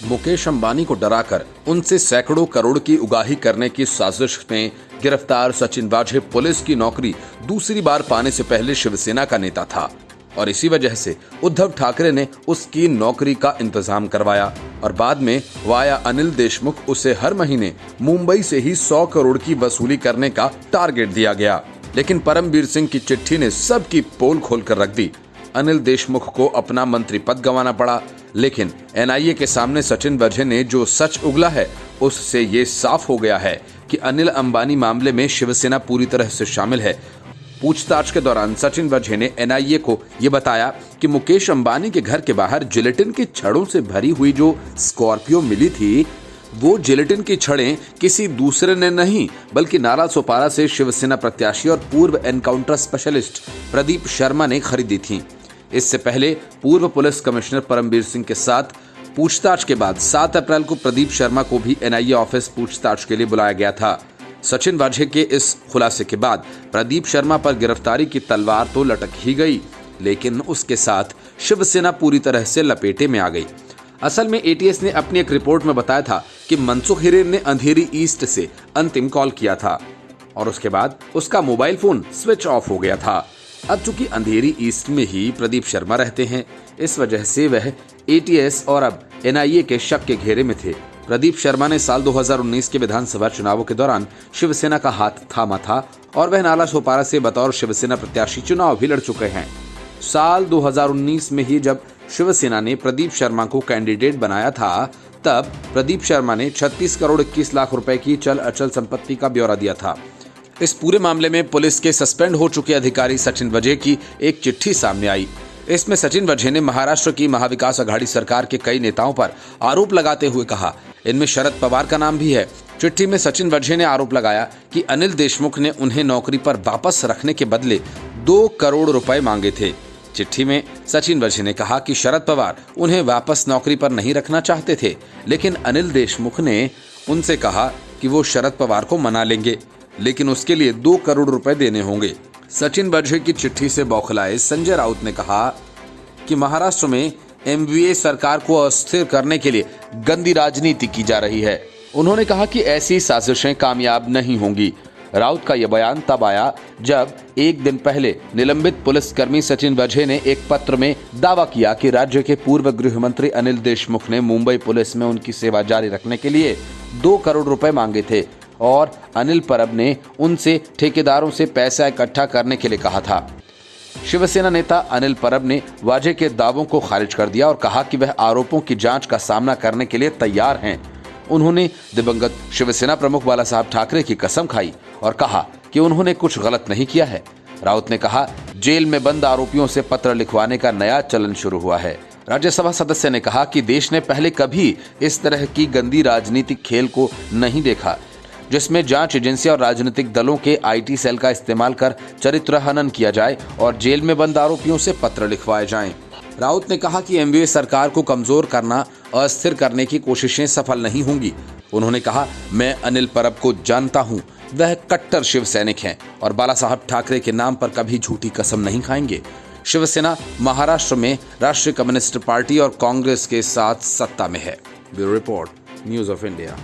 मुकेश अंबानी को डराकर उनसे सैकड़ों करोड़ की उगाही करने की साजिश में गिरफ्तार सचिन वाझे पुलिस की नौकरी दूसरी बार पाने से पहले शिवसेना का नेता था और इसी वजह से उद्धव ठाकरे ने उसकी नौकरी का इंतजाम करवाया और बाद में वाया अनिल देशमुख उसे हर महीने मुंबई से ही 100 करोड़ की वसूली करने का टारगेट दिया गया। लेकिन परमबीर सिंह की चिट्ठी ने सबकी पोल खोलकर रख दी। अनिल देशमुख को अपना मंत्री पद गंवाना पड़ा, लेकिन एनआईए के सामने सचिन वाझे ने जो सच उगला है उससे ये साफ हो गया है कि अनिल अंबानी मामले में शिवसेना पूरी तरह से शामिल है। पूछताछ के दौरान सचिन वाझे ने एनआईए को ये बताया कि मुकेश अंबानी के घर के बाहर जिलेटिन की छड़ों से भरी हुई जो स्कॉर्पियो मिली थी, वो जिलेटिन की छड़ें किसी दूसरे ने नहीं बल्कि नाला सोपारा से शिवसेना प्रत्याशी और पूर्व एनकाउंटर स्पेशलिस्ट प्रदीप शर्मा ने खरीदी थी। इससे पहले पूर्व पुलिस कमिश्नर परमबीर सिंह के साथ पूछताछ के बाद 7 अप्रैल को प्रदीप शर्मा को भी एनआईए ऑफिस पूछताछ के लिए बुलाया गया था। सचिन वाझे के इस खुलासे के बाद प्रदीप शर्मा पर गिरफ्तारी की तलवार तो लटक ही गई, लेकिन उसके साथ शिवसेना पूरी तरह से लपेटे में आ गई। असल में एटीएस ने अपनी एक रिपोर्ट में बताया था कि मनसुख हिरेन ने अंधेरी ईस्ट से अंतिम कॉल किया था और उसके बाद उसका मोबाइल फोन स्विच ऑफ हो गया था। अब चूंकि अंधेरी ईस्ट में ही प्रदीप शर्मा रहते हैं, इस वजह से वह एटीएस और अब एनआईए के शक के घेरे में थे। प्रदीप शर्मा ने साल 2019 के विधानसभा चुनावों के दौरान शिवसेना का हाथ थामा था और वह नाला सोपारा से बतौर शिवसेना प्रत्याशी चुनाव भी लड़ चुके हैं। साल 2019 में ही जब शिवसेना ने प्रदीप शर्मा को कैंडिडेट बनाया था, तब प्रदीप शर्मा ने 36 करोड़ 21 लाख रुपए की चल अचल संपत्ति का ब्यौरा दिया था। इस पूरे मामले में पुलिस के सस्पेंड हो चुके अधिकारी सचिन वाझे की एक चिट्ठी सामने आई। इसमें सचिन वाझे ने महाराष्ट्र की महाविकास अघाड़ी सरकार के कई नेताओं पर आरोप लगाते हुए कहा, इनमें शरद पवार का नाम भी है। चिट्ठी में सचिन वाझे ने आरोप लगाया कि अनिल देशमुख ने उन्हें नौकरी पर वापस रखने के बदले 2 करोड़ रुपए मांगे थे। चिट्ठी में सचिन वाझे ने कहा कि शरद पवार उन्हें वापस नौकरी पर नहीं रखना चाहते थे, लेकिन अनिल देशमुख ने उनसे कहा कि वो शरद पवार को मना लेंगे, लेकिन उसके लिए 2 करोड़ रुपए देने होंगे। सचिन वाझे की चिट्ठी से बौखलाए संजय राउत ने कहा कि महाराष्ट्र में एमवीए सरकार को अस्थिर करने के लिए गंदी राजनीति की जा रही है। उन्होंने कहा कि ऐसी साजिशें कामयाब नहीं होंगी। राउत का यह बयान तब आया जब एक दिन पहले निलंबित पुलिसकर्मी सचिन वाझे ने एक पत्र में दावा किया कि राज्य के पूर्व गृह मंत्री अनिल देशमुख ने मुंबई पुलिस में उनकी सेवा जारी रखने के लिए 2 करोड़ रुपए मांगे थे और अनिल परब ने उनसे ठेकेदारों से पैसा इकट्ठा करने के लिए कहा था। शिवसेना नेता अनिल परब ने वाझे के दावों को खारिज कर दिया और कहा कि वह आरोपों की जांच का सामना करने के लिए तैयार हैं। उन्होंने दिवंगत शिवसेना प्रमुख बाला साहब ठाकरे की कसम खाई और कहा कि उन्होंने कुछ गलत नहीं किया है। राउत ने कहा, जेल में बंद आरोपियों से पत्र लिखवाने का नया चलन शुरू हुआ है। राज्यसभा सदस्य ने कहा कि देश ने पहले कभी इस तरह की गंदी राजनीतिक खेल को नहीं देखा, जिसमें जांच एजेंसी और राजनीतिक दलों के आईटी सेल का इस्तेमाल कर चरित्र हनन किया जाए और जेल में बंद आरोपियों से पत्र लिखवाए जाएं। राउत ने कहा कि एमवीए सरकार को कमजोर करना, अस्थिर करने की कोशिशें सफल नहीं होंगी। उन्होंने कहा, मैं अनिल परब को जानता हूं, वह कट्टर शिव सैनिक हैं और बाला साहब ठाकरे के नाम पर कभी झूठी कसम नहीं खाएंगे। शिवसेना महाराष्ट्र में राष्ट्रीय कम्युनिस्ट पार्टी और कांग्रेस के साथ सत्ता में है। Bureau report, news of India.